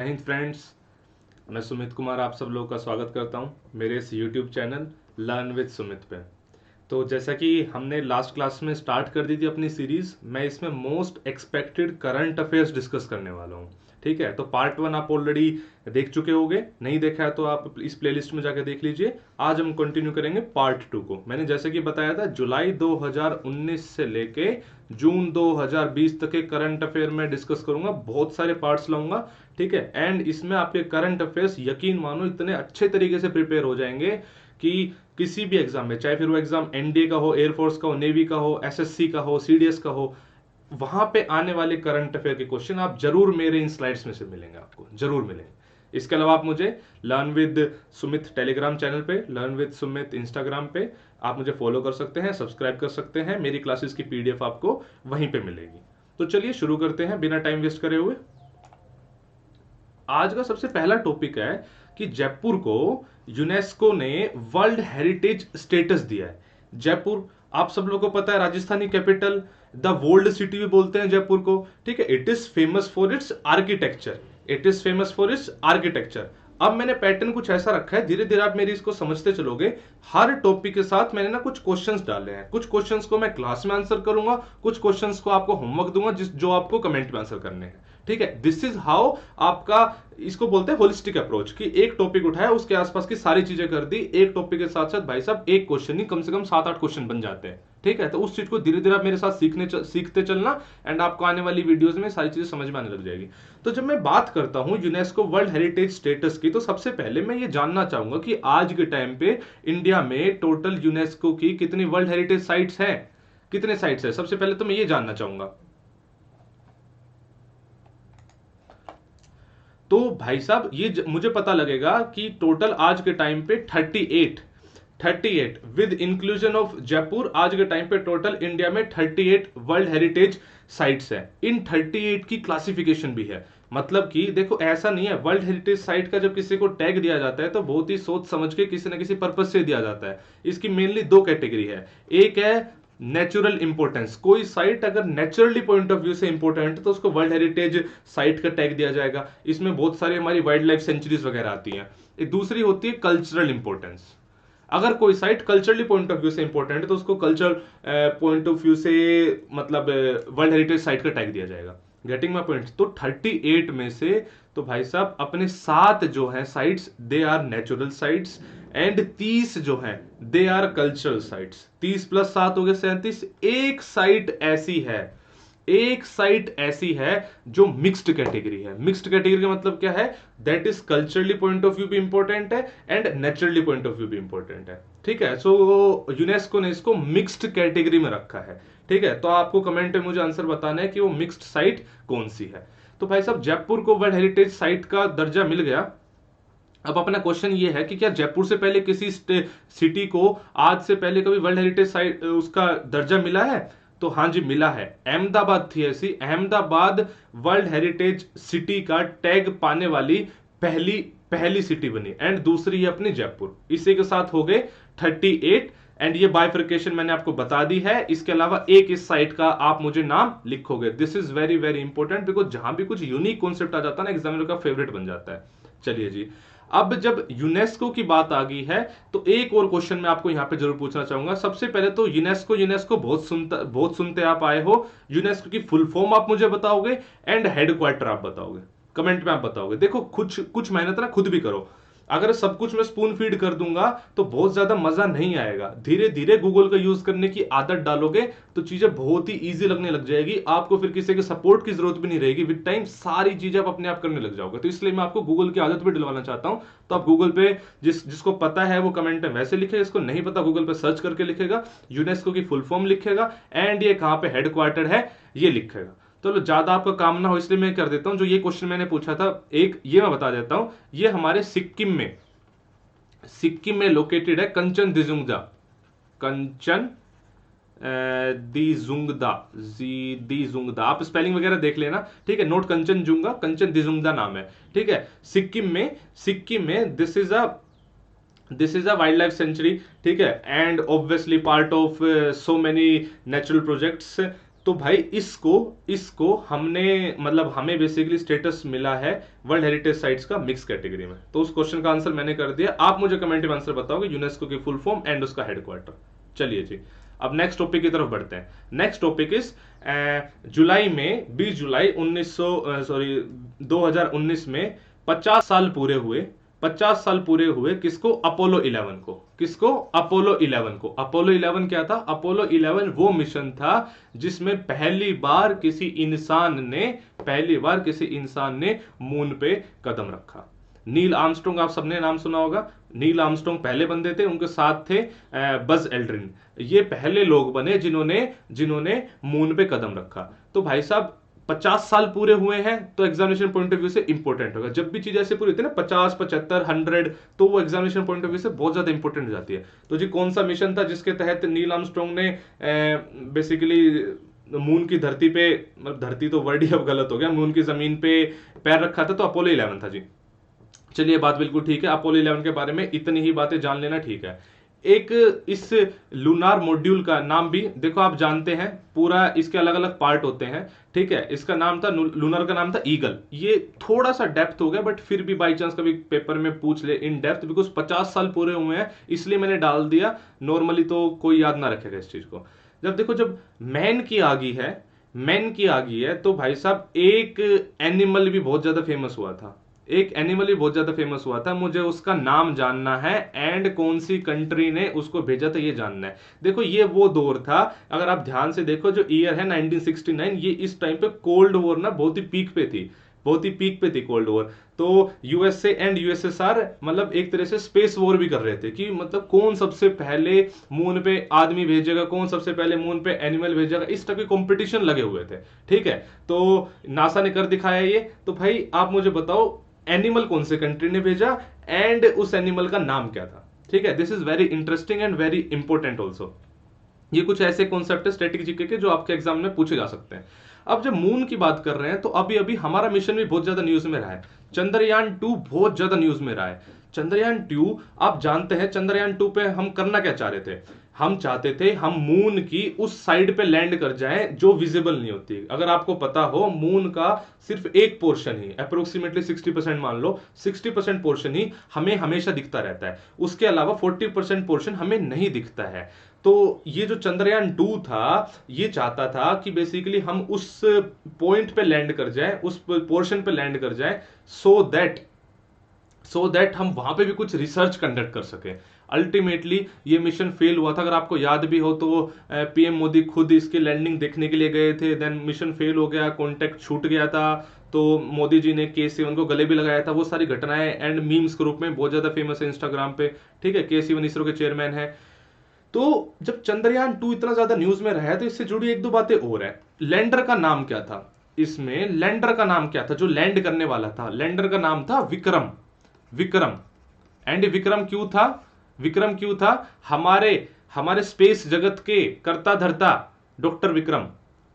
जय हिंद फ्रेंड्स। मैं सुमित कुमार आप सब लोगों का स्वागत करता हूं मेरे इस YouTube channel learn with Sumit पे। तो जैसा कि हमने लास्ट क्लास में स्टार्ट कर दी थी अपनी सीरीज, मैं इसमें most expected current affairs discuss करने वाला हूं। ठीक है, तो पार्ट 1 आप ऑलरेडी देख चुके होंगे, नहीं देखा है तो आप इस प्लेलिस्ट में जाकर देख लीजिए। आज हम कंटिन्यू करेंगे पार्ट 2 को। मैंने जैसे कि बताया था, जुलाई 2019 से लेके जून 2020 तक के करंट अफेयर में डिस्कस करूंगा, बहुत सारे पार्ट्स लाऊंगा। ठीक है, एंड इसमें आपके करंट अफेयर्स यकीन मानो इतने अच्छे तरीके से प्रिपेयर हो जाएंगे कि किसी भी एग्जाम में, चाहे फिर वो एग्जाम एनडीए का हो, एयरफोर्स का हो, नेवी का हो, एसएससी का हो, सीडीएस का हो, वहां पे आने वाले करंट अफेयर के क्वेश्चन आप जरूर मेरे इन स्लाइड्स में से मिलेंगे, आपको जरूर मिलेंगे। इसके अलावा आप मुझे learn with Sumit Telegram channel पे, लर्न विद सुमित इंस्टाग्राम पे आप मुझे फॉलो कर सकते हैं, सब्सक्राइब कर सकते हैं। मेरी क्लासेस की पीडीएफ आपको वहीं पे मिलेगी। तो चलिए शुरू करते हैं बिना टाइम वेस्ट करे हुए। आज का सबसे पहला टॉपिक है कि जयपुर को यूनेस्को ने वर्ल्ड हेरिटेज स्टेटस दिया है। जयपुर आप सब लोगों को पता है, Rajasthani capital, the world city भी बोलते हैं जयपुर को। ठीक है, it is famous for its architecture, it is famous for its architecture. अब मैंने पैटर्न कुछ ऐसा रखा है, धीरे धीरे आप मेरी इसको समझते चलोगे। हर टॉपिक के साथ मैंने ना कुछ क्वेश्चंस डाले हैं, कुछ क्वेश्चंस को मैं क्लास में आंसर करूंगा, कुछ क्वेश्चंस को आपको होमवर्क दूंगा जो आपको कमेंट में आंसर करने हैं। ठीक है, दिस इज हाउ आपका, इसको बोलते हैं होलिस्टिक अप्रोच, कि एक टॉपिक उठाया, उसके आसपास की सारी चीजें कर दी। एक टॉपिक के साथ साथ भाई साहब एक क्वेश्चन नहीं, कम से कम 7-8 क्वेश्चन बन जाते हैं। ठीक है, तो उस चीज को धीरे धीरे आप मेरे साथ सीखते चलना, एंड आपको आने वाली वीडियोस में सारी चीजें समझ में आने लग जाएगी। तो जब मैं बात करता हूं यूनेस्को वर्ल्ड हेरिटेज स्टेटस की, तो सबसे पहले मैं ये जानना चाहूंगा कि आज के टाइम पे इंडिया में टोटल यूनेस्को की कितनी वर्ल्ड हेरिटेज साइट्स हैं, कितने साइट्स है। सबसे पहले तो मैं ये जानना चाहूंगा। तो भाई साहब ये मुझे पता लगेगा कि टोटल आज के टाइम पे 38 विद इंक्लूजन ऑफ जयपुर, आज के टाइम पे टोटल इंडिया में 38 वर्ल्ड हेरिटेज साइट्स है। इन 38 की क्लासिफिकेशन भी है। मतलब कि देखो, ऐसा नहीं है, वर्ल्ड हेरिटेज साइट का जब किसी को टैग दिया जाता है तो बहुत ही सोच समझ के किसी ना किसी पर्पज से दिया जाता है। इसकी मेनली दो कैटेगरी है। एक है नेचुरल इंपोर्टेंस, कोई साइट अगर नेचुरली पॉइंट ऑफ व्यू से इंपोर्टेंट है तो उसको वर्ल्ड हेरिटेज साइट का टैग दिया जाएगा। इसमें बहुत सारी हमारी वाइल्ड लाइफ सेंचुरीज वगैरह आती हैं। एक दूसरी होती है कल्चरल इंपोर्टेंस। अगर कोई site culturally point of view से इंपॉर्टेंट है तो उसको कल्चरल पॉइंट ऑफ व्यू से, मतलब वर्ल्ड हेरिटेज साइट का टैग दिया जाएगा। Getting my point. तो 38 में से तो भाई साहब अपने 7 जो है sites they are natural sites, and 30 जो है दे आर कल्चरल साइट्स। 30 + 7 हो गए 37। एक साइट ऐसी है, एक साइट ऐसी है जो मिक्स्ड कैटेगरी है। मिक्स्ड कैटेगरी का मतलब क्या है? That is culturally point of view भी इंपॉर्टेंट है and naturally point of view भी इंपॉर्टेंट है। ठीक है, सो यूनेस्को ने इसको मिक्स्ड कैटेगरी में रखा है। ठीक है, तो आपको कमेंट में मुझे आंसर बताना है कि वो मिक्स्ड साइट कौन सी है। तो भाई साहब जयपुर को वर्ल्ड हेरिटेज साइट का दर्जा मिल गया। अब अपना क्वेश्चन ये है कि क्या जयपुर से पहले किसी सिटी को आज से पहले कभी वर्ल्ड हेरिटेज साइट उसका दर्जा मिला है? तो हाँ जी, मिला है। अहमदाबाद थी ऐसी, अहमदाबाद वर्ल्ड हेरिटेज सिटी का टैग पाने वाली पहली पहली सिटी बनी, एंड दूसरी है अपनी जयपुर। इसी के साथ हो गए 38, एंड ये बाइफर्केशन मैंने आपको बता दी है। इसके अलावा एक इस साइट का आप मुझे नाम लिखोगे। This is very very important, because जहां भी कुछ यूनिक कॉन्सेप्ट आ जाता है ना, एग्जामिनर का फेवरेट बन जाता है। चलिए जी, अब जब यूनेस्को की बात आ गई है तो एक और क्वेश्चन मैं आपको यहां पे जरूर पूछना चाहूंगा। सबसे पहले तो यूनेस्को यूनेस्को बहुत सुनते आप आए हो। यूनेस्को की फुल फॉर्म आप मुझे बताओगे, एंड हेडक्वार्टर आप बताओगे, कमेंट में आप बताओगे। देखो कुछ कुछ मेहनत ना खुद भी करो। अगर सब कुछ मैं स्पून फीड कर दूंगा तो बहुत ज्यादा मजा नहीं आएगा। धीरे धीरे गूगल का यूज करने की आदत डालोगे तो चीजें बहुत ही इजी लगने लग जाएगी। आपको फिर किसी के सपोर्ट की जरूरत भी नहीं रहेगी। विद टाइम सारी चीजें आप अपने आप करने लग जाओगे। तो इसलिए मैं आपको गूगल की आदत भी दिलवाना चाहता हूं। तो आप गूगल पे जिसको पता है वो कमेंट में वैसे लिखे, इसको नहीं पता गूगल पे सर्च करके लिखेगा, यूनेस्को की फुल फॉर्म लिखेगा, एंड ये कहां पे हेडक्वार्टर है ये लिखेगा। तो ज्यादा आपका काम ना हो इसलिए मैं कर देता हूं, जो ये क्वेश्चन मैंने पूछा था एक, ये मैं बता देता हूं। ये हमारे सिक्किम में लोकेटेड है, कंचन दिजुंगदा। कंचन दिजुंगदा आप स्पेलिंग वगैरह देख लेना। ठीक है, नोट कंचनजुंगा, कंचन दिजुंगदा नाम है। ठीक है, सिक्किम में this is a wild life sanctuary. ठीक है, and obviously part of so many natural projects. तो भाई इसको इसको हमने मतलब हमें बेसिकली स्टेटस मिला है वर्ल्ड हेरिटेज साइट्स का मिक्स कैटेगरी में। तो उस क्वेश्चन का आंसर मैंने कर दिया, आप मुझे कमेंट में आंसर बताओगे यूनेस्को की फुल फॉर्म एंड उसका हेडक्वार्टर। चलिए जी, अब नेक्स्ट टॉपिक की तरफ बढ़ते हैं। नेक्स्ट टॉपिक इज जुलाई में 20 जुलाई 2019 में 50 साल पूरे हुए। 50 साल पूरे हुए किसको? अपोलो 11 को। किसको? अपोलो 11 को। अपोलो 11 क्या था? अपोलो 11 वो मिशन था जिसमें पहली बार किसी इंसान ने मून पे कदम रखा। नील आर्मस्ट्रॉन्ग, आप सबने नाम सुना होगा। नील आर्मस्ट्रॉन्ग पहले बंदे थे, उनके साथ थे बज एल्ड्रिन। ये पहले लोग बने जिन्होंने मून पे कदम रखा। तो भाई साहब 50 साल पूरे हुए हैं, तो एग्जामिनेशन पॉइंट ऑफ व्यू से इंपॉर्टेंट होगा। जब भी चीज ऐसे पूरी होती है ना 50, 75, 100, तो वो एग्जामिनेशन पॉइंट ऑफ व्यू से बहुत ज्यादा इंपॉर्टेंट हो जाती है। तो जी कौन सा मिशन था जिसके तहत नील आर्मस्ट्रॉन्ग ने बेसिकली मून की धरती पे, धरती तो वर्ड ही अब गलत हो गया, मून की जमीन पे पैर रखा था? तो अपोलो 11 था जी। चलिए बात बिल्कुल ठीक है, अपोलो 11 के बारे में इतनी ही बातें जान लेना ठीक है। एक इस लूनार मॉड्यूल का नाम भी देखो, आप जानते हैं पूरा इसके अलग अलग पार्ट होते हैं, ठीक है। इसका नाम था लूनर का नाम था ईगल। ये थोड़ा सा डेप्थ हो गया, बट फिर भी बाई चांस कभी पेपर में पूछ ले इन डेप्थ, बिकॉज 50 साल पूरे हुए हैं इसलिए मैंने डाल दिया। नॉर्मली तो कोई याद ना रखेगा इस चीज को। जब मैन की आगी है तो भाई साहब एक एनिमल भी बहुत ज्यादा फेमस हुआ था। मुझे उसका नाम जानना है एंड कौन सी कंट्री ने उसको भेजा था ये जानना है। देखो ये वो दौर था, अगर आप ध्यान से देखो जो ईयर है 1969, ये इस टाइम पे कोल्ड वॉर ना बहुत ही पीक पे थी कोल्ड वॉर। तो यूएसए एंड यूएसएसआर मतलब एक तरह से स्पेस वॉर भी कर रहे थे कि मतलब कौन सबसे पहले मून पे आदमी भेजेगा, कौन सबसे पहले मून पे एनिमल भेजेगा, इस टाइप के कंपटीशन लगे हुए थे, ठीक है। तो नासा ने कर दिखाया ये। तो भाई आप मुझे बताओ एनिमल कौन से कंट्री ने भेजा एंड उस एनिमल का नाम क्या था, ठीक है। This is very interesting and very important also. ये कुछ ऐसे कॉन्सेप्ट है स्टैटिक जीके के जो आपके एग्जाम में पूछे जा सकते हैं। अब जब मून की बात कर रहे हैं तो अभी अभी हमारा मिशन भी बहुत ज्यादा न्यूज में रहा है। चंद्रयान 2 बहुत ज्यादा न्यूज में रहा है। चंद्रयान 2 आप जानते हैं, चंद्रयान 2 पे हम करना क्या चाह रहे थे? हम चाहते थे हम मून की उस साइड पे लैंड कर जाएं जो विजिबल नहीं होती। अगर आपको पता हो मून का सिर्फ एक पोर्शन ही अप्रोक्सीमेटली 60% मान लो, 60% पोर्शन ही हमें हमेशा दिखता रहता है, उसके अलावा 40% पोर्शन हमें नहीं दिखता है। तो ये जो चंद्रयान 2 था ये चाहता था कि बेसिकली हम उस पॉइंट पे लैंड कर जाएं, उस पोर्शन पे लैंड कर जाएं, सो दैट हम वहां पे भी कुछ रिसर्च कंडक्ट कर सके। अल्टीमेटली ये मिशन फेल हुआ था। अगर आपको याद भी हो तो पीएम मोदी खुद इसकी लैंडिंग देखने के लिए गए थे, देन मिशन फेल हो गया, कॉन्टेक्ट छूट गया था। तो मोदी जी ने के-7 को गले भी लगाया था। वो सारी घटनाएं एंड मीम्स के रूप में बहुत ज्यादा फेमस है इंस्टाग्राम पे, ठीक है। के-7 इसरो के चेयरमैन है। तो जब चंद्रयान 2 इतना ज्यादा न्यूज में रहा है तो इससे जुड़ी एक दो बातें और है। लैंडर का नाम क्या था? इसमें लैंडर का नाम क्या था जो लैंड करने वाला था? लैंडर का नाम था विक्रम। एंड विक्रम क्यों था? हमारे स्पेस जगत के कर्ता धर्ता डॉक्टर विक्रम,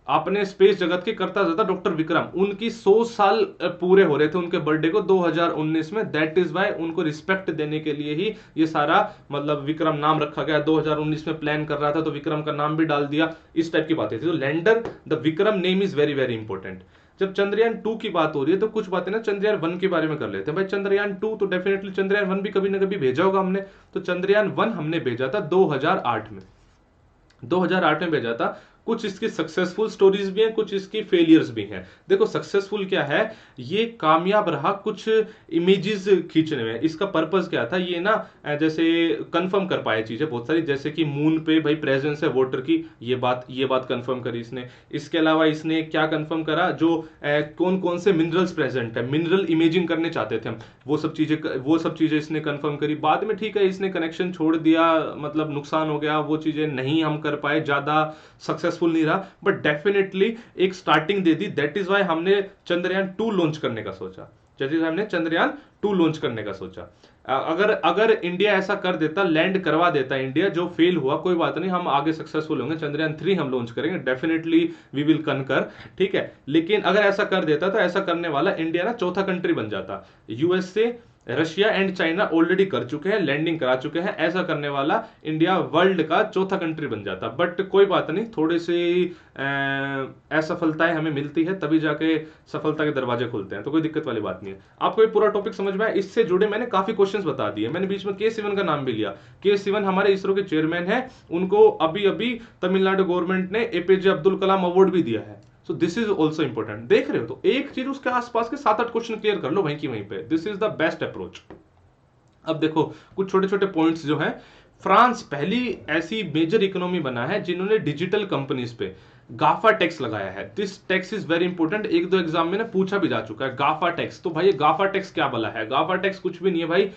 अपने स्पेस जगत के कर्ता धर्ता डॉक्टर विक्रम, उनकी 100 साल पूरे हो रहे थे उनके बर्थडे को 2019 में। दैट इज वाई उनको रिस्पेक्ट देने के लिए ही ये सारा मतलब विक्रम नाम रखा गया। 2019 में प्लान कर रहा था तो विक्रम का नाम भी डाल दिया। इस टाइप की बातें थी। तो lander the Vikram name is very very important. जब चंद्रयान 2 की बात हो रही है तो कुछ बातें ना चंद्रयान 1 के बारे में कर लेते हैं। भाई चंद्रयान 2 तो डेफिनेटली चंद्रयान 1 भी कभी ना कभी भेजा होगा हमने। तो चंद्रयान 1 हमने भेजा था 2008 में। 2008 में भेजा था। कुछ इसकी सक्सेसफुल स्टोरीज भी हैं, कुछ इसकी फेलियर्स भी हैं। देखो सक्सेसफुल क्या है, ये कामयाब रहा कुछ इमेजेस खींचने में। इसका पर्पस क्या था, ये ना जैसे कंफर्म कर पाए चीजें बहुत सारी, जैसे कि मून पे भाई प्रेजेंस है वाटर की, ये बात कंफर्म करी इसने। इसके अलावा इसने क्या कंफर्म करा, जो कौन कौन से मिनरल्स प्रेजेंट है, मिनरल इमेजिंग करने चाहते थे हम, वो सब चीजें इसने कंफर्म करी। बाद में ठीक है इसने कनेक्शन छोड़ दिया, मतलब नुकसान हो गया, वो चीजें नहीं हम कर पाए, ज्यादा सक्सेसफुल नहीं रहा, बट डेफिनेटली एक स्टार्टिंग दे दी। दैट इज वाई हमने चंद्रयान 2 लॉन्च करने का सोचा। अगर इंडिया ऐसा कर देता, लैंड करवा देता इंडिया, जो फेल हुआ कोई बात नहीं, हम आगे सक्सेसफुल होंगे, चंद्रयान 3 हम लॉन्च करेंगे, डेफिनेटली वी विल कनकर, ठीक है। लेकिन अगर ऐसा कर देता तो ऐसा करने वाला इंडिया ना चौथा कंट्री बन जाता। USA, Russia and China already कर चुके हैं, लैंडिंग करा चुके हैं। ऐसा करने वाला इंडिया वर्ल्ड का चौथा कंट्री बन जाता। बट कोई बात नहीं, थोड़ी सी असफलताएं हमें मिलती है, तभी जाके सफलता के दरवाजे खुलते हैं, तो कोई दिक्कत वाली बात नहीं है। आपको ये पूरा टॉपिक समझ में आया? इससे जुड़े मैंने काफी क्वेश्चंस बता दिए। मैंने बीच में के सिवन का नाम भी लिया। के सिवन हमारे इसरो के चेयरमैन है, उनको अभी अभी तमिलनाडु गवर्नमेंट ने एपीजे अब्दुल कलाम अवार्ड भी दिया है। सो दिस इज ऑल्सो इंपॉर्टेंट। देख रहे हो, तो एक चीज उसके आसपास के 7-8 क्वेश्चन क्लियर कर लो वहीं की वहीं पे। This is the best approach. अब देखो कुछ छोटे छोटे पॉइंट्स जो हैं। फ्रांस पहली ऐसी मेजर इकोनॉमी बना है जिन्होंने डिजिटल कंपनीज पे गाफा टैक्स लगाया है। This tax is very important, एक दो एग्जाम में ना पूछा भी जा चुका है गाफा टैक्स। तो भाई गाफा टैक्स क्या बला है? गाफा टैक्स कुछ भी नहीं है भाई।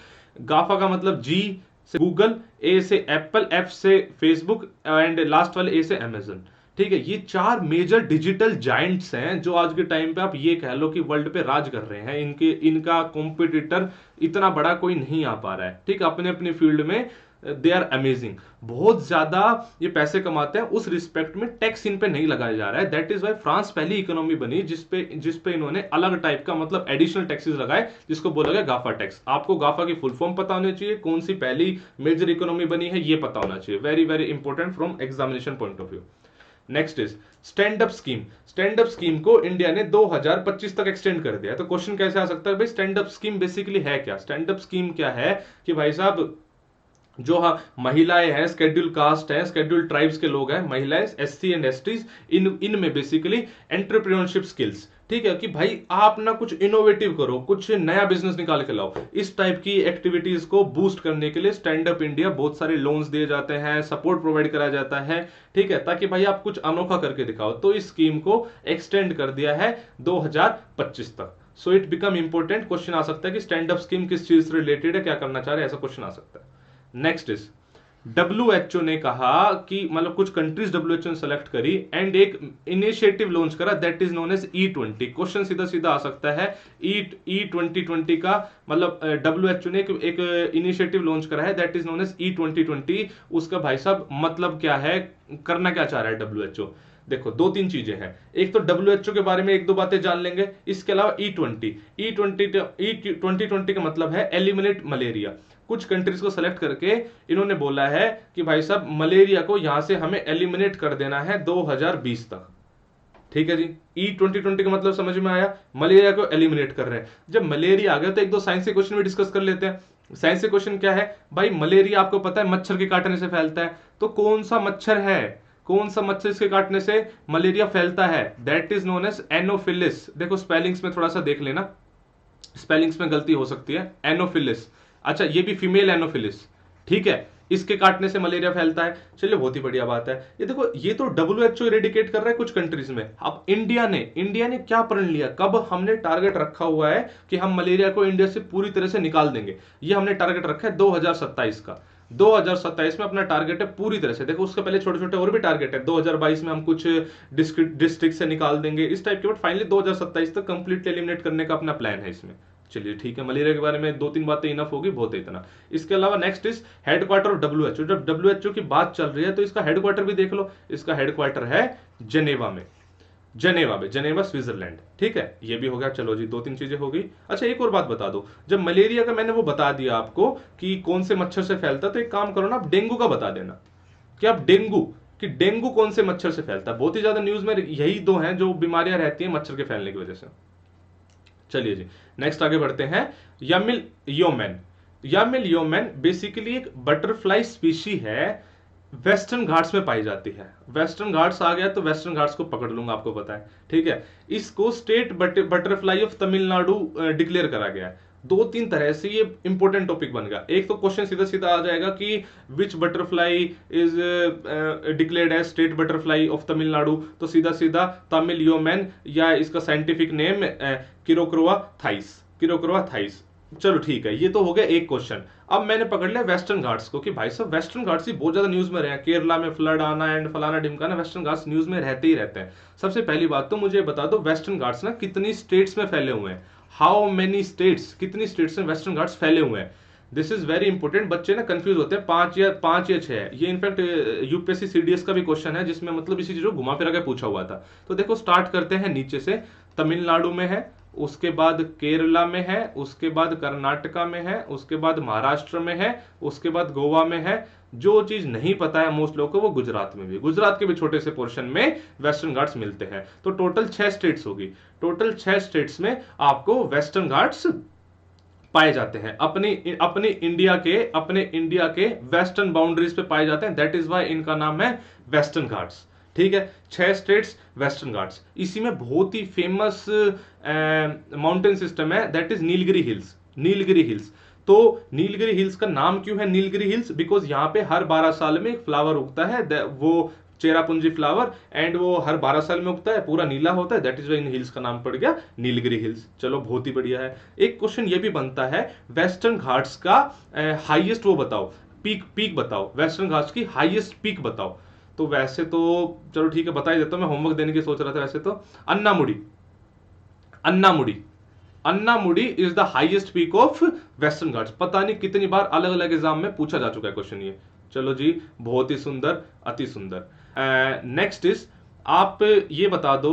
गाफा का मतलब जी से गूगल, ए से एप्पल, एफ से फेसबुक एंड लास्ट वाले ए से अमेजन। ठीक है, ये 4 मेजर डिजिटल जायंट्स हैं जो आज के टाइम पे आप ये कह लो कि वर्ल्ड पे राज कर रहे हैं। इनका कॉम्पिटिटर इतना बड़ा कोई नहीं आ पा रहा है। ठीक, अपने अपने फील्ड में दे आर अमेजिंग, बहुत ज्यादा ये पैसे कमाते हैं। उस रिस्पेक्ट में टैक्स इन पे नहीं लगाया जा रहा है। दैट इज वाई फ्रांस पहली इकोनॉमी बनी जिसपे इन्होंने अलग टाइप का मतलब एडिशनल टैक्सेस लगाए, जिसको बोला गया गाफा टैक्स। आपको गाफा की फुल फॉर्म पता होनी चाहिए, कौन सी पहली मेजर इकोनॉमी बनी है ये पता होना चाहिए। Very very important from examination point of view. Next is stand up scheme. Stand up scheme को इंडिया ने 2025 तक एक्सटेंड कर दिया। तो क्वेश्चन कैसे आ सकता है भाई, स्टैंड अप स्कीम बेसिकली है क्या? स्टैंड अप स्कीम क्या है कि भाई साहब जो महिलाएं हैं, स्केड्यूल कास्ट है, स्केड्यूल ट्राइब्स के लोग हैं, महिलाएं, एससी एंड एसटीज, इनमें बेसिकली एंटरप्रेन्योरशिप स्किल्स। ठीक है कि भाई आप ना कुछ इनोवेटिव करो, कुछ नया बिजनेस निकाल के लाओ। इस टाइप की एक्टिविटीज को बूस्ट करने के लिए स्टैंड अप इंडिया बहुत सारे लोन्स दिए जाते हैं, सपोर्ट प्रोवाइड करा जाता है। ठीक है, ताकि भाई आप कुछ अनोखा करके दिखाओ। तो इस स्कीम को एक्सटेंड कर दिया है 2025 तक। So it become important. Question आ सकता है कि स्टैंड अप स्कीम किस चीज से रिलेटेड है, क्या करना चाह रहे हैं, ऐसा क्वेश्चन आ सकता है। नेक्स्ट इज WHO ने कहा कि मतलब कुछ कंट्रीज WHO ने सेलेक्ट करी एंड एक इनिशिएटिव लॉन्च करा, that is known as E20। Question सीधा सीधा आ सकता है, E2020 का मतलब WHO ने एक इनिशिएटिव लॉन्च करा है, that is known as E2020। उसका भाई साहब मतलब क्या है, करना क्या चाह रहा है WHO? देखो 2-3 चीजें हैं। एक तो WHO के बारे में एक दो बातें जान लेंगे, इसके अलावा E20 का मतलब है एलिमिनेट मलेरिया। कुछ कंट्रीज को सेलेक्ट करके इन्होंने बोला है कि भाई साहब मलेरिया को यहां से हमें एलिमिनेट कर देना है 2020 तक। ठीक है जी, E20 का मतलब समझ में आया, मलेरिया को एलिमिनेट कर रहे हैं। जब मलेरिया आ गया तो एक दो साइंस के क्वेश्चन भी डिस्कस कर लेते हैं। साइंस के क्वेश्चन क्या है भाई, मलेरिया आपको पता है मच्छर के काटने से फैलता है, तो कौन सा मच्छर है, कौन सा मच्छर इसके काटने से मलेरिया फैलता है? That is known as anopheles. देखो स्पेलिंग्स में थोड़ा सा देख लेना, स्पेलिंग्स में गलती हो सकती है। एनोफिलिस, अच्छा ये भी फीमेल एनोफिलिस। ठीक है, इसके काटने से मलेरिया फैलता है। चलिए बहुत ही बढ़िया बात है। ये देखो ये तो WHO इरेडिकेट कर रहा है कुछ कंट्रीज में। अब इंडिया ने क्या प्रण लिया, कब हमने टारगेट रखा हुआ है कि हम मलेरिया को इंडिया से पूरी तरह से निकाल देंगे। ये हमने टारगेट रखा है 2027 का। 2027 में अपना टारगेट है पूरी तरह से। देखो उसके पहले छोटे छोटे और भी टारगेट है, 2022 में हम कुछ डिस्ट्रिक्ट से निकाल देंगे इस टाइप के, बट फाइनली 2027 तक कंप्लीटली एलिमिनेट करने का अपना प्लान है इसमें। चलिए ठीक है, मलेरिया के बारे में 2-3 बातें इनफ होगी, बहुत है इतना। इसके अलावा next is headquarter of WHO। जब WHO की बात चल रही है तो इसका हेडक्वार्टर भी देख लो। इसका हेडक्वार्टर है जेनेवा में, जेनेवा स्विट्जरलैंड। ठीक है, ये भी हो गया। चलो जी 2-3 चीजें हो गई। अच्छा एक और बात बता दो, जब मलेरिया का मैंने वो बता दिया आपको कि कौन से मच्छर से फैलता, तो एक काम करो ना, आप डेंगू का बता देना कि आप डेंगू कौन से मच्छर से फैलता है। बहुत ही ज्यादा न्यूज में यही दो हैं जो बीमारियां रहती हैं मच्छर के फैलने की वजह से। चलिए जी नेक्स्ट आगे बढ़ते हैं। यामिल योमैन बेसिकली एक बटरफ्लाई स्पीशी है, वेस्टर्न घाट्स में पाई जाती है। वेस्टर्न घाट्स आ गया तो वेस्टर्न घाट्स को पकड़ लूंगा, आपको पता है। ठीक है, इसको state butterfly of Tamil Nadu declare करा गया है। 2-3 तरह से ये इंपॉर्टेंट टॉपिक बन गया। एक तो क्वेश्चन सीधा सीधा आ जाएगा कि which butterfly is declared as state butterfly of Tamil Nadu, तो सीधा सीधा तमिल योमैन, या इसका साइंटिफिक नेम किरोक्रोआ थाइस। चलो ठीक है, ये तो हो गया एक क्वेश्चन। अब मैंने पकड़ लिया वेस्टर्न घाट्स को कि भाई साहब वेस्टर्न घाट्स ही बहुत ज्यादा न्यूज में रहे हैं। केरला में फ्लड आना एंड फलाना ढिमकाना, वेस्टर्न घाट्स न्यूज में रहते ही रहते हैं। सबसे पहली बात तो मुझे बता दो वेस्टर्न घाट्स ना कितनी स्टेट्स में फैले हुए हैं। हाउ मेनी स्टेट्स, कितनी स्टेट्स में वेस्टर्न घाट्स फैले हुए हैं। This is very important. बच्चे ना कंफ्यूज होते हैं, 5 या 6। ये इनफैक्ट यूपीएससी CDS का भी क्वेश्चन है जिसमें मतलब इसी चीज को घुमा फिरा के पूछा हुआ था। तो देखो स्टार्ट करते हैं नीचे से। तमिलनाडु में है, उसके बाद केरला में है, उसके बाद कर्नाटका में है, उसके बाद महाराष्ट्र में है, उसके बाद गोवा में है। जो चीज नहीं पता है मोस्ट लोगों को वो गुजरात में भी, गुजरात के भी छोटे से पोर्शन में वेस्टर्न घाट्स मिलते हैं। तो टोटल 6 स्टेट्स होगी, टोटल 6 स्टेट्स में आपको वेस्टर्न घाट्स पाए जाते हैं, अपने इंडिया के वेस्टर्न बाउंड्रीज पे पाए जाते हैं। दैट इज वाई इनका नाम है वेस्टर्न घाट्स। ठीक है, 6 स्टेट्स वेस्टर्न घाट्स। इसी में बहुत ही फेमस माउंटेन सिस्टम है, that is Nilgiri hills. Nilgiri hills, तो नीलगिरी हिल्स का नाम क्यों है नीलगिरी हिल्स? बिकॉज यहाँ पे हर 12 साल में एक फ्लावर उगता है, वो चेरापूंजी फ्लावर, एंड वो हर 12 साल में उगता है, पूरा नीला होता है। That is why in hills का नाम पड़ गया नीलगिरी हिल्स। चलो बहुत ही बढ़िया है। एक क्वेश्चन ये भी बनता है, वेस्टर्न घाट्स का हाईएस्ट वो बताओ, पीक बताओ, वेस्टर्न घाट्स की हाईएस्ट पीक बताओ। तो वैसे तो चलो ठीक है, बता ही देता हूं, मैं होमवर्क देने की सोच रहा था। वैसे तो Anamudi, Anamudi, Anamudi is the highest peak of western Ghats. पता नहीं कितनी बार अलग अलग एग्जाम में पूछा जा चुका है क्वेश्चन ये। चलो जी, बहुत ही सुंदर, अति सुंदर। नेक्स्ट इज, आप ये बता दो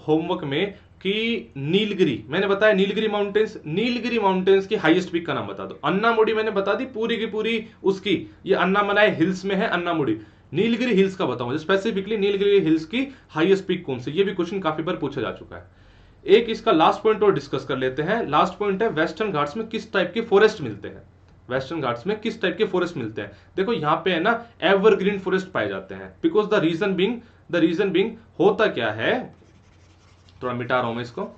होमवर्क में कि नीलगिरी, मैंने बताया नीलगिरी माउंटेन्स, नीलगिरी माउंटेन्स की हाईएस्ट पीक का नाम बता दो। अन्नामुडी मैंने बता दी पूरी की पूरी उसकी, ये अन्नामलाई हिल्स में है अन्नामुडी। नीलगिरी हिल्स का बताओ मुझे स्पेसिफिकली, नीलगिरी हिल्स की हाईएस्ट पीक कौन सी? ये भी क्वेश्चन काफी बार पूछा जा चुका है। एक इसका लास्ट पॉइंट और डिस्कस कर लेते हैं। लास्ट पॉइंट है, वेस्टर्न घाट्स में किस टाइप के फॉरेस्ट मिलते हैं? वेस्टर्न घाट्स में किस टाइप के फॉरेस्ट मिलते हैं? देखो यहाँ पे है ना, एवरग्रीन फॉरेस्ट पाए जाते हैं। बिकॉज द रीजन बिंग होता क्या है, थोड़ा मिटा रहा हूं मैं इसको।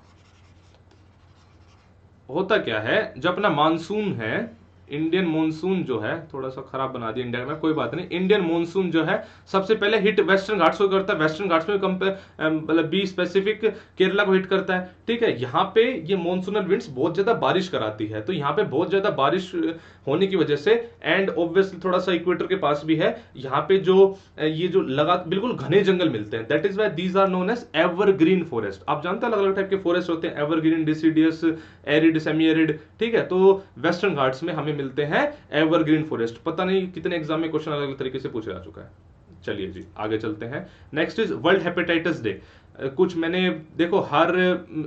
होता क्या है, जब अपना मानसून है, इंडियन मॉनसून जो है, थोड़ा सा खराब बना दिया इंडिया में, कोई बात नहीं। इंडियन मॉनसून जो है सबसे पहले हिट वेस्टर्न घाट्स को करता है। वेस्टर्न घाट्स में मतलब बी स्पेसिफिक केरला को हिट करता है। ठीक है, यहाँ पे ये मॉनसूनल विंड्स बहुत ज्यादा बारिश कराती है, तो यहाँ पे बहुत ज्यादा बारिश होने की वजह से, एंड ऑब्वियसली थोड़ा सा इक्वेटर के पास भी है, यहाँ पे जो ये जो लगा बिल्कुल घने जंगल मिलते हैं। That is why these are known as evergreen forest. आप जानते हैं अलग अलग टाइप के फॉरेस्ट होते हैं, evergreen, deciduous, arid, semi arid. ठीक है, तो वेस्टर्न घाट्स में हमें मिलते हैं एवरग्रीन फॉरेस्ट। पता नहीं कितने एग्जाम में क्वेश्चन अलग अलग तरीके से पूछा जा चुका है। चलिए जी आगे चलते हैं। Next is world hepatitis day. कुछ मैंने देखो, हर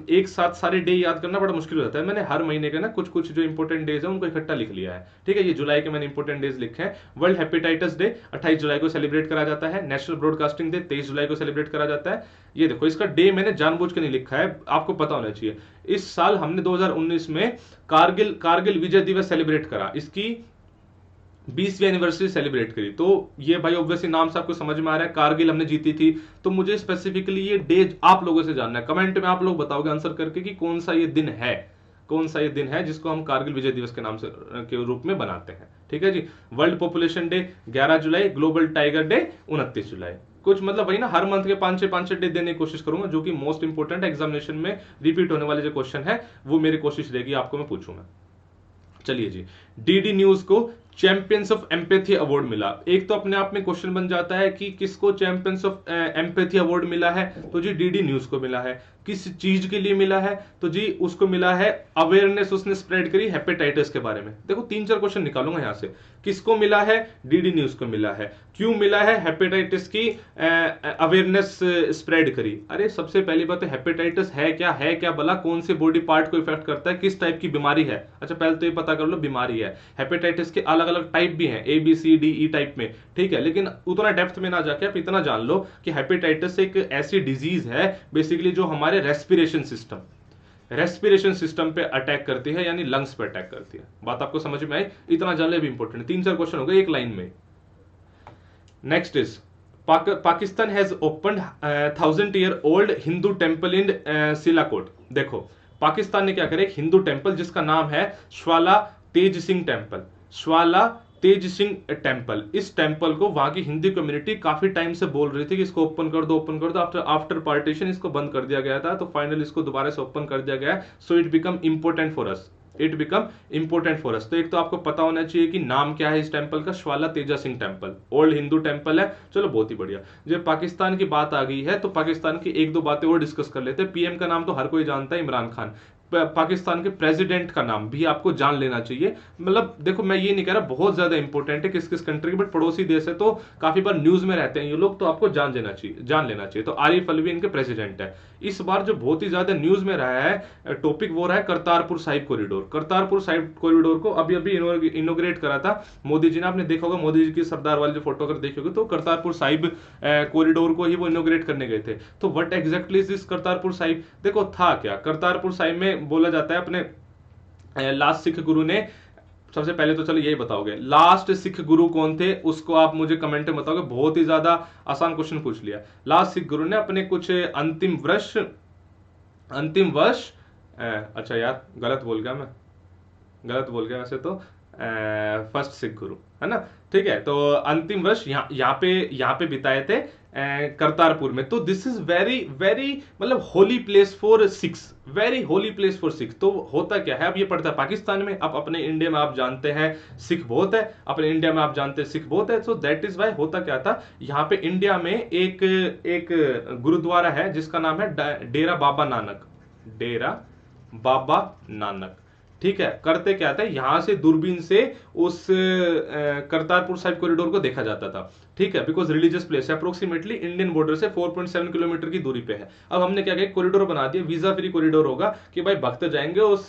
एक साथ सारे डे याद करना बड़ा मुश्किल हो जाता है। मैंने हर महीने के ना कुछ कुछ जो इंपॉर्टेंट डेज है उनको इकट्ठा लिख लिया है। ठीक है, ये जुलाई के मैंने इंपॉर्टेंट डेज लिखे हैं। वर्ल्ड हेपेटाइटिस डे 28 जुलाई को सेलिब्रेट करा जाता है। नेशनल ब्रॉडकास्टिंग डे 23 जुलाई को सेलिब्रेट करा जाता है। ये देखो, इसका डे मैंने जानबूझ के नहीं लिखा है, आपको पता होना चाहिए। इस साल हमने 2019 में कारगिल विजय दिवस सेलिब्रेट करा, इसकी 20वीं एनिवर्सरी सेलिब्रेट करी। तो ये भाई ऑब्वियसली नाम से आपको समझ में आ रहा है, कारगिल हमने जीती थी। तो मुझे स्पेसिफिकली ये डे आप लोगों से जानना है, कमेंट में आप लोग बताओगे आंसर करके कि कौन सा ये दिन है, कौन सा ये दिन है जिसको हम कारगिल विजय दिवस के नाम से के रूप में बनाते हैं। ठीक है जी। वर्ल्ड पॉपुलेशन डे 11 जुलाई, ग्लोबल टाइगर डे 29 जुलाई। कुछ मतलब वही ना, हर मंथ के 5-6 डे देने की कोशिश करूंगा, जो कि मोस्ट इंपोर्टेंट एग्जामिनेशन में रिपीट होने वाले जो क्वेश्चन है वो मेरी कोशिश रहेगी आपको मैं पूछूंगा। चलिए जी, डीडी न्यूज को चैंपियंस ऑफ एम्पैथी अवार्ड मिला। एक तो अपने आप में क्वेश्चन बन जाता है कि किसको चैंपियंस ऑफ एम्पैथी अवार्ड मिला है, तो जी डीडी न्यूज को मिला है। किस चीज के लिए मिला है, तो जी उसको मिला है अवेयरनेस उसने स्प्रेड करी हेपेटाइटिस के बारे में। देखो 3-4 क्वेश्चन निकालूंगा यहां से। किसको मिला है, डीडी न्यूज को मिला है। क्यों मिला है, हेपेटाइटिस की अवेयरनेस स्प्रेड करी। अरे सबसे पहली बात, हेपेटाइटिस है क्या भला, कौन से बॉडी पार्ट को इफेक्ट करता है, किस टाइप की बीमारी है। अच्छा पहले तो ये पता कर लो बीमारी है। हेपेटाइटिस के अलग अलग टाइप भी हैं, ABCDE टाइप में। ठीक है, लेकिन उतना डेप्थ में ना जाके आप इतना जान लो कि हेपेटाइटिस एक ऐसी डिजीज है बेसिकली जो हमारे रेस्पिरेशन सिस्टम पे अटैक करती है, यानी लंग्स पे अटैक करती है। बात आपको समझ में आई, इतना जानना भी इंपॉर्टेंट है। 3-4 क्वेश्चन हो गए एक लाइन में। Next is, Pakistan has opened 1000-year-old Hindu temple in Sialkot. देखो पाकिस्तान ने क्या करे, एक हिंदू टेंपल जिसका नाम है ज्वाला तेज सिंह टेंपल, ज्वाला तेज सिंह टेंपल। इस टेंपल को वहां की हिंदी कम्युनिटी काफी टाइम से बोल रही थी कि इसको ओपन कर दो, ओपन कर दो। आफ्टर पार्टीशन इसको बंद कर दिया गया था, तो फाइनली इसको दोबारा से ओपन कर दिया गया। सो it become important for us, it become important for us. तो एक तो आपको पता होना चाहिए कि नाम क्या है इस टेंपल का, Jwala Teja Singh temple, old Hindu temple है। चलो बहुत ही बढ़िया। जब पाकिस्तान की बात आ गई है तो पाकिस्तान की 1-2 बातें और डिस्कस कर लेते हैं। पीएम का नाम तो हर कोई जानता है, इमरान खान। पाकिस्तान के प्रेसिडेंट का नाम भी आपको जान लेना चाहिए। मतलब देखो मैं ये नहीं कह रहा बहुत ज्यादा इंपॉर्टेंट है किस किस कंट्री के, बट पड़ोसी देश है तो काफी बार न्यूज में रहते हैं ये लोग, तो आपको जान लेना चाहिए। तो आरिफ अलवी इनके प्रेसिडेंट है। इस बार जो बहुत ही ज्यादा न्यूज में रहा है टॉपिक, वो रहा है करतारपुर साहिब कॉरिडोर। करतारपुर साहिब कॉरिडोर को अभी अभी इनोग्रेट करा था मोदी जी ने। आपने देखा होगा मोदी जी की सरदार वाली जो फोटो अगर देखोगे तो करतारपुर साहिब कॉरिडोर को ही वो इनोग्रेट करने गए थे। तो what exactly is this Kartarpur Sahib? देखो था क्या करतारपुर साहिब में, बोला जाता है अपने लास्ट सिख गुरु ने, सबसे पहले तो चलो यही बताओगे लास्ट सिख गुरु कौन थे, उसको आप मुझे कमेंट में बताओगे। बहुत ही ज्यादा आसान क्वेश्चन पूछ लिया। लास्ट सिख गुरु ने अपने कुछ अंतिम वर्ष अच्छा यार गलत बोल गया वैसे तो, फर्स्ट सिख गुरु है ना, ठीक है। तो अंतिम वर्ष यहाँ पे बिताए थे करतारपुर में। तो दिस इज वेरी वेरी मतलब holy place for Sikhs, very holy place for Sikh. तो होता क्या है, अब ये पड़ता है पाकिस्तान में, अब अपने इंडिया में आप जानते हैं सिख बहुत है, अपने इंडिया में आप जानते हैं सिख बहुत है। सो दैट इज वाई होता क्या था, यहाँ पे इंडिया में एक गुरुद्वारा है जिसका नाम है डेरा बाबा नानक। ठीक है, करते क्या था, यहां से दूरबीन से उस करतारपुर साहिब कॉरिडोर को देखा जाता था। ठीक है, बिकॉज रिलीजियस प्लेस है, अप्रोक्सीमेटली इंडियन बॉर्डर से 4.7 किलोमीटर की दूरी पे है। अब हमने क्या किया, कॉरिडोर बना दिया, वीजा फ्री कॉरिडोर होगा कि भाई भक्त जाएंगे उस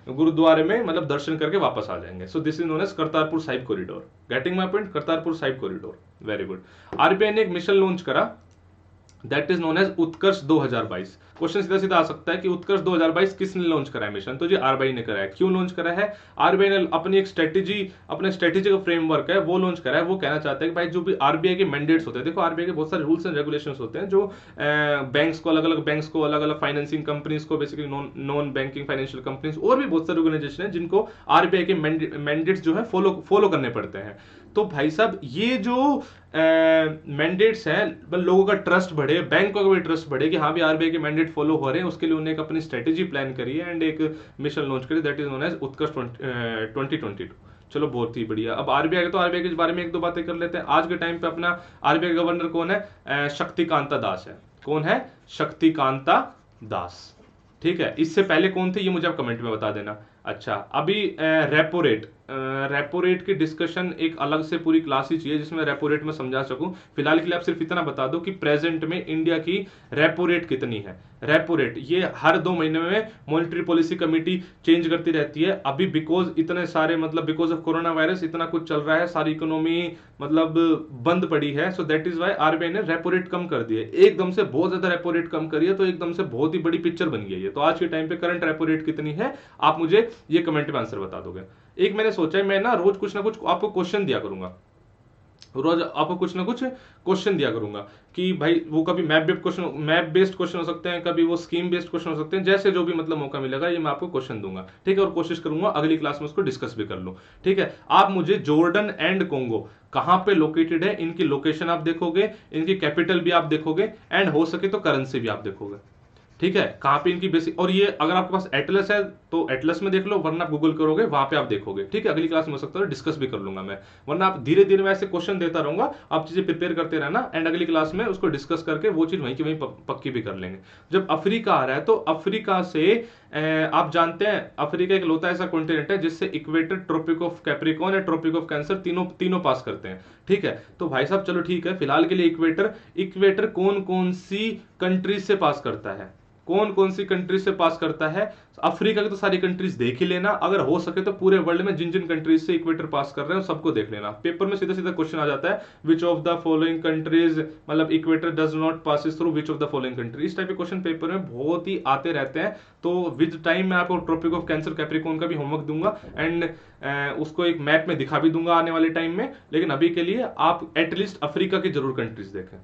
गुरुद्वारे में, मतलब दर्शन करके वापस आ जाएंगे। So this is known as Kartarpur Sahib corridor. Getting my point, Kartarpur Sahib corridor, very good. RBI ने एक मिशन लॉन्च करा, that is known as Utkarsh 2022। Question सीधा सीधा आ सकता है कि उत्कर्ष 2022 किसने लॉन्च करा है मिशन? तो जी आरबीआई ने करा है। क्यों लॉन्च करा है? आरबीआई ने अपनी एक अपने स्ट्रेटेजी का फ्रेमवर्क है वो लॉन्च करा है। वो कहना चाहता है कि भाई जो भी आरबीआई के मैंडेट्स होते हैं, देखो आरबीआई के बहुत सारे रूल्स एंड रेगुलेशंस होते हैं जो बैंक्स को अलग अलग फाइनेंसिंग कंपनीज को, basically non banking financial companies और भी बहुत सारे ऑर्गेनाइजेशन है जिनको आरबीआई के मैंडेट्स जो है फॉलो करने पड़ते हैं। तो भाई साहब ये जो मैंडेट्स हैं, लोगों का ट्रस्ट बढ़े, बैंकों का भी ट्रस्ट बढ़े कि हाँ भी आरबीआई के मैंडेट फॉलो हो रहे हैं, उसके लिए उन्हें एक अपनी स्ट्रेटेजी प्लान करी है एंड एक मिशन लॉन्च करी, that is known as Utkarsh 2022। चलो बहुत ही बढ़िया। अब आरबीआई के बारे में एक दो बातें कर लेते हैं। आज के टाइम पे अपना आरबीआई गवर्नर कौन है? शक्तिकांता दास है। कौन है? शक्तिकांता दास। ठीक है, इससे पहले कौन थे ये मुझे आप कमेंट में बता देना। अच्छा, अभी रेपो रेट की डिस्कशन एक अलग से पूरी क्लास ही चाहिए जिसमें रेपो रेट में समझा सकूं। फिलहाल के लिए आप सिर्फ इतना बता दो कि प्रेजेंट में इंडिया की रेपो रेट कितनी है। रेपो रेट ये हर 2 महीने में मॉनेटरी पॉलिसी कमेटी चेंज करती रहती है। अभी बिकॉज इतने सारे बिकॉज ऑफ कोरोना वायरस इतना कुछ चल रहा है, सारी इकोनॉमी बंद पड़ी है। So that is why RBI ने रेपो रेट कम कर दी है, एकदम से बहुत ज्यादा रेपो रेट कम करी है, तो एकदम से बहुत ही बड़ी पिक्चर बन गई है। तो आज के टाइम पे करंट रेपो रेट कितनी है आप मुझे ये कमेंट में आंसर बता दोगे। एक मैंने सोचा है मैं ना रोज कुछ ना कुछ आपको क्वेश्चन दिया करूंगा, रोज आपको कुछ ना कुछ क्वेश्चन दिया करूंगा कि भाई वो कभी मैप बेस्ड क्वेश्चन हो सकते हैं, कभी वो स्कीम बेस्ड क्वेश्चन हो सकते हैं, जैसे जो भी मौका मिलेगा ये मैं आपको क्वेश्चन दूंगा। ठीक है, और कोशिश करूंगा अगली क्लास में उसको डिस्कस भी कर लूं। ठीक है, आप मुझे जॉर्डन एंड कोंगो कहां पे लोकेटेड है, इनकी लोकेशन आप देखोगे, इनकी कैपिटल भी आप देखोगे एंड हो सके तो करेंसी भी आप देखोगे। ठीक है, कहां पे इनकी बेसिक, और ये अगर आपके पास एटलस है तो एटलस में देख लो, वरना आप गूगल करोगे वहां पे आप देखोगे। ठीक है, अगली क्लास में हो सकता है डिस्कस भी कर लूंगा मैं, वरना आप धीरे धीरे मैं ऐसे क्वेश्चन देता रहूंगा, आप चीजें प्रिपेयर करते रहना एंड अगली क्लास में उसको डिस्कस करके वो चीज वहीं की वहीं पक्की भी कर लेंगे। जब अफ्रीका आ रहा है तो अफ्रीका से आप जानते हैं अफ्रीका एक लौता ऐसा कॉन्टिनेंट है जिससे इक्वेटर, ट्रॉपिक ऑफ कैप्रिकॉर्न या ट्रॉपिक ऑफ कैंसर तीनों पास करते हैं। ठीक है, तो भाई साहब चलो ठीक है, फिलहाल के लिए इक्वेटर कौन कौन सी कंट्रीज से पास करता है, कौन कौन सी कंट्रीज से पास करता है? अफ्रीका की तो सारी कंट्रीज देख ही लेना, अगर हो सके तो पूरे वर्ल्ड में जिन जिन कंट्रीज से इक्वेटर पास कर रहे हैं सबको देख लेना। पेपर में सीधा सीधा क्वेश्चन आ जाता है, which of the following countries, equator does not passes through which of the following country. इस टाइप के क्वेश्चन पेपर में बहुत ही आते रहते हैं। तो विद टाइम मैं आपको ट्रॉपिक ऑफ कैंसर कैप्रिकॉर्न का भी होमवर्क दूंगा एंड उसको एक मैप में दिखा भी दूंगा आने वाले टाइम में, लेकिन अभी के लिए आप एटलीस्ट अफ्रीका की जरूर कंट्रीज देखें।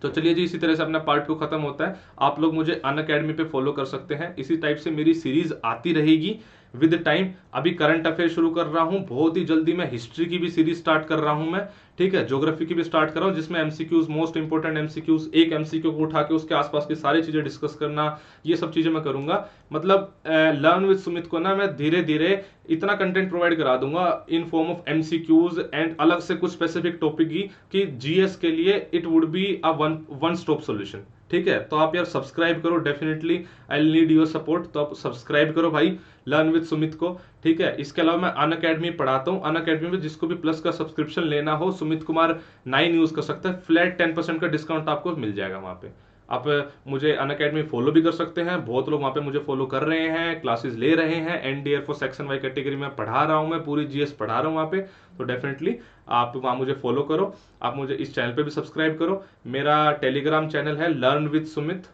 तो चलिए जी, इसी तरह से अपना पार्ट 2 खत्म होता है। आप लोग मुझे अनअकैडमी पे फॉलो कर सकते हैं, इसी टाइप से मेरी सीरीज आती रहेगी विद टाइम। अभी करंट अफेयर शुरू कर रहा हूं, बहुत ही जल्दी मैं हिस्ट्री की भी सीरीज स्टार्ट कर रहा हूं मैं। ठीक है, ज्योग्राफी की भी स्टार्ट कर रहा हूं जिसमें एमसीक्यूज, मोस्ट इंपोर्टेंट एमसीक्यूज, एक एमसीक्यू को उठा के उसके आसपास की सारी चीजें डिस्कस करना, ये सब चीजें मैं करूंगा। लर्न विद सुमित को ना मैं धीरे धीरे इतना कंटेंट प्रोवाइड करा दूंगा in form of MCQs and अलग से कुछ स्पेसिफिक टॉपिक की, कि जीएस के लिए it would be a one stop solution. ठीक है, तो आप यार सब्सक्राइब करो, definitely I need your support, तो आप सब्सक्राइब करो भाई लर्न विद सुमित को। ठीक है, इसके अलावा मैं अन अकेडमी पढ़ाता हूँ, अन अकेडमी में जिसको भी प्लस का सब्सक्रिप्शन लेना हो सुमित कुमार 9 यूज कर सकता है, फ्लैट 10% का डिस्काउंट आपको मिल जाएगा वहां पे। आप मुझे अन अकेडमी फॉलो भी कर सकते हैं, बहुत लोग वहां पे मुझे फॉलो कर रहे हैं, क्लासेस ले रहे हैं, ND air force section Y category में पढ़ा रहा हूं, मैं पूरी जीएस पढ़ा रहा हूं वहां पे। तो डेफिनेटली आप वहां मुझे फॉलो करो, आप मुझे इस चैनल पे भी सब्सक्राइब करो। मेरा टेलीग्राम चैनल है learn with Sumit,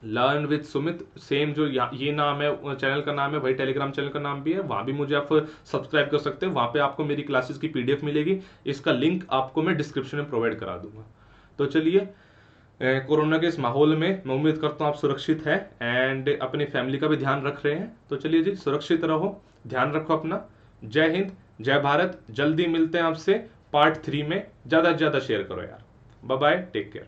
learn with Sumit, same जो ये नाम है चैनल का नाम है, वही टेलीग्राम चैनल का नाम भी है, वहां भी मुझे आप सब्सक्राइब कर सकते हैं। वहां पे आपको मेरी क्लासेस की पीडीएफ मिलेगी, इसका लिंक आपको मैं डिस्क्रिप्शन में प्रोवाइड करा दूंगा। तो चलिए, कोरोना के इस माहौल में मैं उम्मीद करता हूँ आप सुरक्षित हैं एंड अपनी फैमिली का भी ध्यान रख रहे हैं। तो चलिए जी, सुरक्षित रहो, ध्यान रखो अपना। जय हिंद, जय भारत। जल्दी मिलते हैं आपसे पार्ट 3 में, ज्यादा से ज्यादा शेयर करो यार। Bye bye, take care.